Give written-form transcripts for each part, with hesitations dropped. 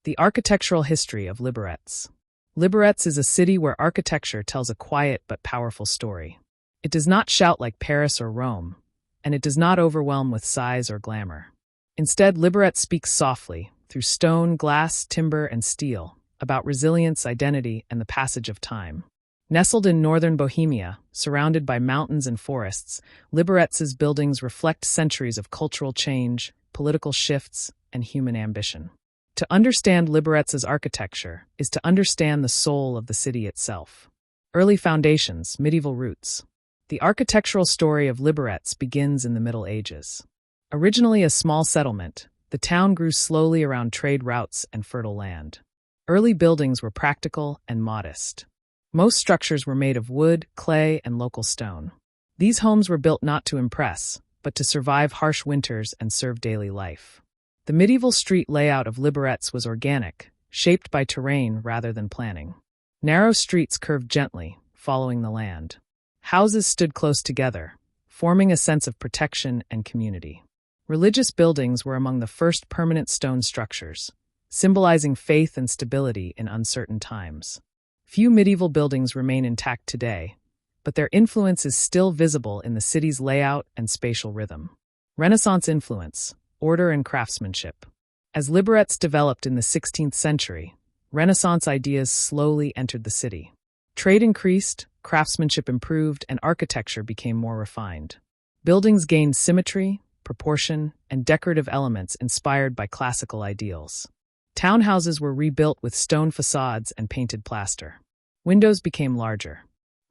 The architectural history of Liberec. Liberec is a city where architecture tells a quiet but powerful story. It does not shout like Paris or Rome, and it does not overwhelm with size or glamour. Instead, Liberec speaks softly, through stone, glass, timber, and steel, about resilience, identity, and the passage of time. Nestled in northern Bohemia, surrounded by mountains and forests, Liberec's buildings reflect centuries of cultural change, political shifts, and human ambition. To understand Liberec's architecture is to understand the soul of the city itself. Early foundations, medieval roots. The architectural story of Liberec begins in the Middle Ages. Originally a small settlement, the town grew slowly around trade routes and fertile land. Early buildings were practical and modest. Most structures were made of wood, clay, and local stone. These homes were built not to impress, but to survive harsh winters and serve daily life. The medieval street layout of Liberec was organic, shaped by terrain rather than planning. Narrow streets curved gently, following the land. Houses stood close together, forming a sense of protection and community. Religious buildings were among the first permanent stone structures, symbolizing faith and stability in uncertain times. Few medieval buildings remain intact today, but their influence is still visible in the city's layout and spatial rhythm. Renaissance influence, order and craftsmanship. As Liberec developed in the 16th century, Renaissance ideas slowly entered the city. Trade increased, craftsmanship improved, and architecture became more refined. Buildings gained symmetry, proportion, and decorative elements inspired by classical ideals. Townhouses were rebuilt with stone facades and painted plaster. Windows became larger.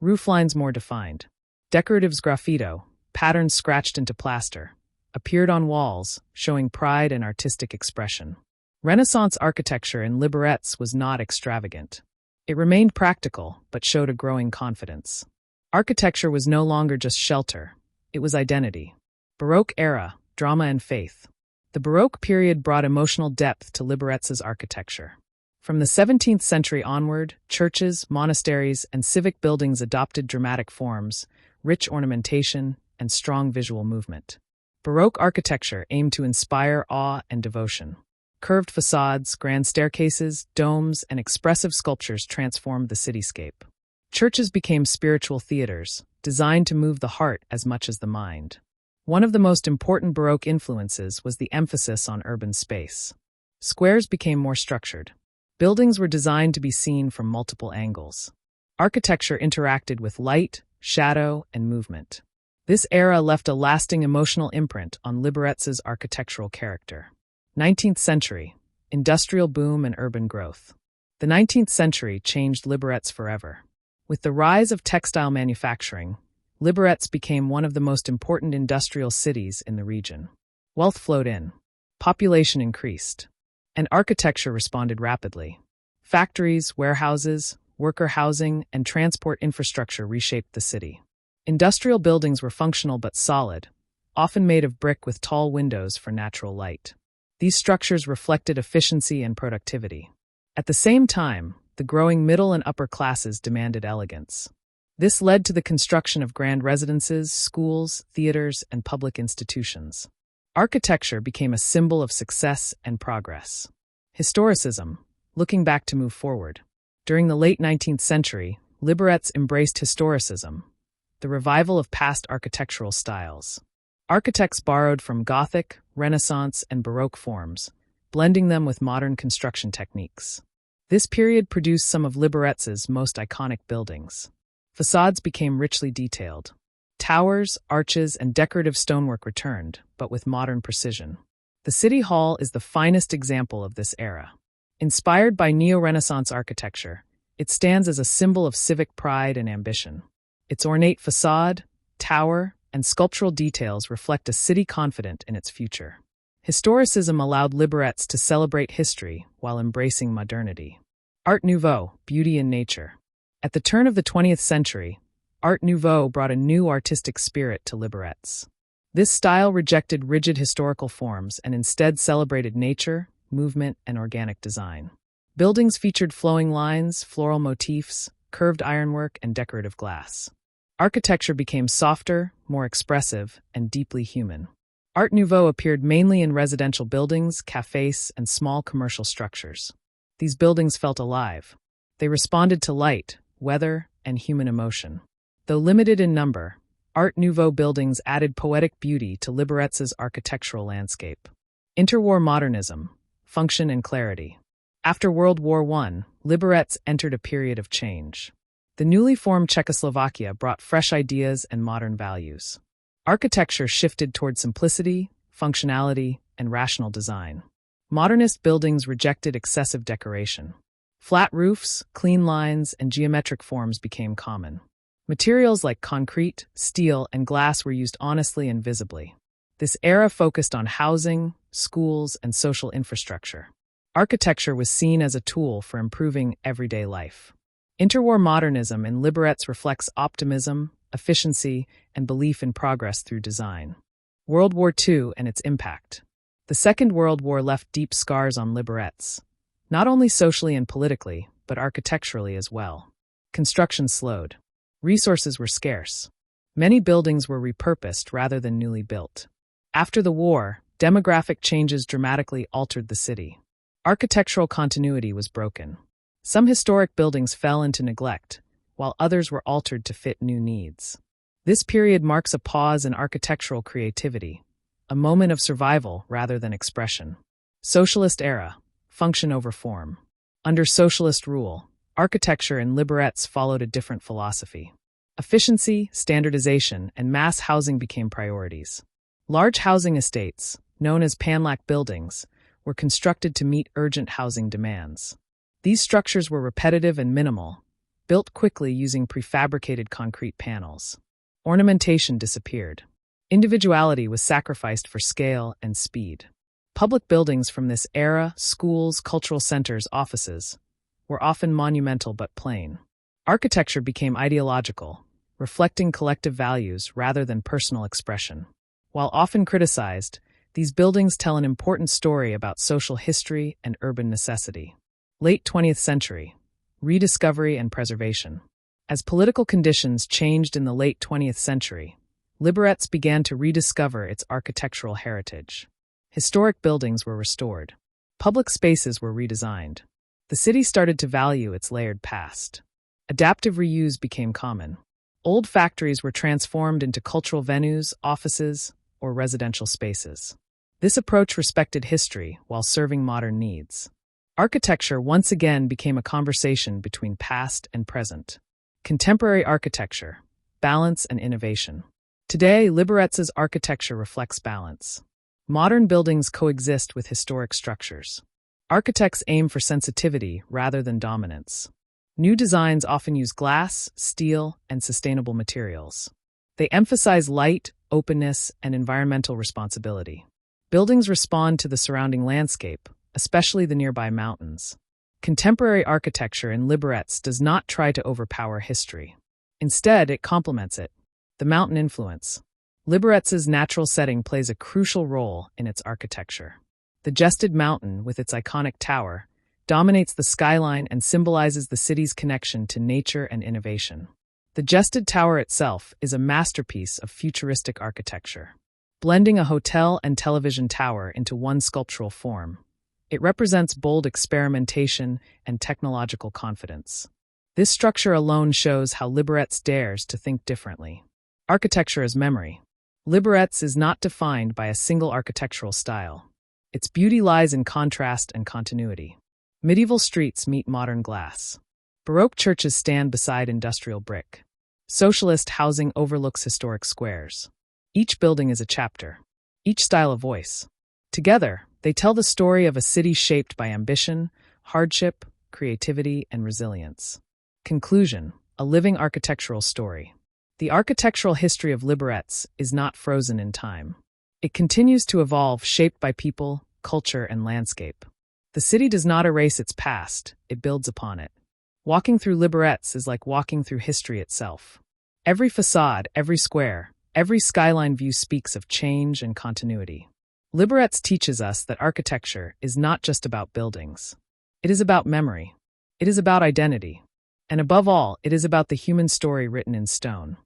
Rooflines more defined. Decorative sgraffito, patterns scratched into plaster, appeared on walls, showing pride and artistic expression. Renaissance architecture in Liberec was not extravagant. It remained practical, but showed a growing confidence. Architecture was no longer just shelter, it was identity. Baroque era, drama and faith. The Baroque period brought emotional depth to Liberec's architecture. From the 17th century onward, churches, monasteries, and civic buildings adopted dramatic forms, rich ornamentation, and strong visual movement. Baroque architecture aimed to inspire awe and devotion. Curved facades, grand staircases, domes, and expressive sculptures transformed the cityscape. Churches became spiritual theaters, designed to move the heart as much as the mind. One of the most important Baroque influences was the emphasis on urban space. Squares became more structured. Buildings were designed to be seen from multiple angles. Architecture interacted with light, shadow, and movement. This era left a lasting emotional imprint on Liberec's architectural character. 19th century, industrial boom and urban growth. The 19th century changed Liberec forever. With the rise of textile manufacturing, Liberec became one of the most important industrial cities in the region. Wealth flowed in. Population increased. And architecture responded rapidly. Factories, warehouses, worker housing, and transport infrastructure reshaped the city. Industrial buildings were functional but solid, often made of brick with tall windows for natural light. These structures reflected efficiency and productivity. At the same time, the growing middle and upper classes demanded elegance. This led to the construction of grand residences, schools, theaters, and public institutions. Architecture became a symbol of success and progress. Historicism, looking back to move forward. During the late 19th century, Liberec embraced historicism, the revival of past architectural styles. Architects borrowed from Gothic, Renaissance, and Baroque forms, blending them with modern construction techniques. This period produced some of Liberec's most iconic buildings. Facades became richly detailed. Towers, arches, and decorative stonework returned, but with modern precision. The City Hall is the finest example of this era. Inspired by neo-Renaissance architecture, it stands as a symbol of civic pride and ambition. Its ornate facade, tower, and sculptural details reflect a city confident in its future. Historicism allowed Liberec to celebrate history while embracing modernity. Art Nouveau, beauty in nature. At the turn of the 20th century, Art Nouveau brought a new artistic spirit to Liberec. This style rejected rigid historical forms and instead celebrated nature, movement, and organic design. Buildings featured flowing lines, floral motifs, curved ironwork, and decorative glass. Architecture became softer, more expressive, and deeply human. Art Nouveau appeared mainly in residential buildings, cafes, and small commercial structures. These buildings felt alive. They responded to light, weather, and human emotion. Though limited in number, Art Nouveau buildings added poetic beauty to Liberec's architectural landscape. Interwar modernism, function and clarity. After World War I, Liberec entered a period of change. The newly formed Czechoslovakia brought fresh ideas and modern values. Architecture shifted toward simplicity, functionality, and rational design. Modernist buildings rejected excessive decoration. Flat roofs, clean lines, and geometric forms became common. Materials like concrete, steel, and glass were used honestly and visibly. This era focused on housing, schools, and social infrastructure. Architecture was seen as a tool for improving everyday life. Interwar modernism in Liberec reflects optimism, efficiency, and belief in progress through design. World War II and its impact. The Second World War left deep scars on Liberec, not only socially and politically, but architecturally as well. Construction slowed. Resources were scarce. Many buildings were repurposed rather than newly built. After the war, demographic changes dramatically altered the city. Architectural continuity was broken. Some historic buildings fell into neglect, while others were altered to fit new needs. This period marks a pause in architectural creativity, a moment of survival rather than expression. Socialist era, function over form. Under socialist rule, architecture in Liberec followed a different philosophy. Efficiency, standardization, and mass housing became priorities. Large housing estates, known as panlac buildings, were constructed to meet urgent housing demands. These structures were repetitive and minimal, built quickly using prefabricated concrete panels. Ornamentation disappeared. Individuality was sacrificed for scale and speed. Public buildings from this era, schools, cultural centers, offices, were often monumental but plain. Architecture became ideological, reflecting collective values rather than personal expression. While often criticized, these buildings tell an important story about social history and urban necessity. Late 20th century, rediscovery and preservation. As political conditions changed in the late 20th century, Liberec began to rediscover its architectural heritage. Historic buildings were restored. Public spaces were redesigned. The city started to value its layered past. Adaptive reuse became common. Old factories were transformed into cultural venues, offices, or residential spaces. This approach respected history while serving modern needs. Architecture once again became a conversation between past and present. Contemporary architecture, balance and innovation. Today, Liberec's architecture reflects balance. Modern buildings coexist with historic structures. Architects aim for sensitivity rather than dominance. New designs often use glass, steel, and sustainable materials. They emphasize light, openness, and environmental responsibility. Buildings respond to the surrounding landscape, especially the nearby mountains. Contemporary architecture in Liberec does not try to overpower history. Instead, it complements it. The mountain influence. Liberec's natural setting plays a crucial role in its architecture. The Jested Mountain, with its iconic tower, dominates the skyline and symbolizes the city's connection to nature and innovation. The Jested Tower itself is a masterpiece of futuristic architecture. Blending a hotel and television tower into one sculptural form, it represents bold experimentation and technological confidence. This structure alone shows how Liberec dares to think differently. Architecture as memory. Liberec is not defined by a single architectural style. Its beauty lies in contrast and continuity. Medieval streets meet modern glass. Baroque churches stand beside industrial brick. Socialist housing overlooks historic squares. Each building is a chapter. Each style a voice. Together, they tell the story of a city shaped by ambition, hardship, creativity, and resilience. Conclusion: a living architectural story. The architectural history of Liberec is not frozen in time. It continues to evolve, shaped by people, culture, and landscape. The city does not erase its past, it builds upon it. Walking through Liberec is like walking through history itself. Every facade, every square, every skyline view speaks of change and continuity. Liberec teaches us that architecture is not just about buildings. It is about memory. It is about identity. And above all, it is about the human story written in stone.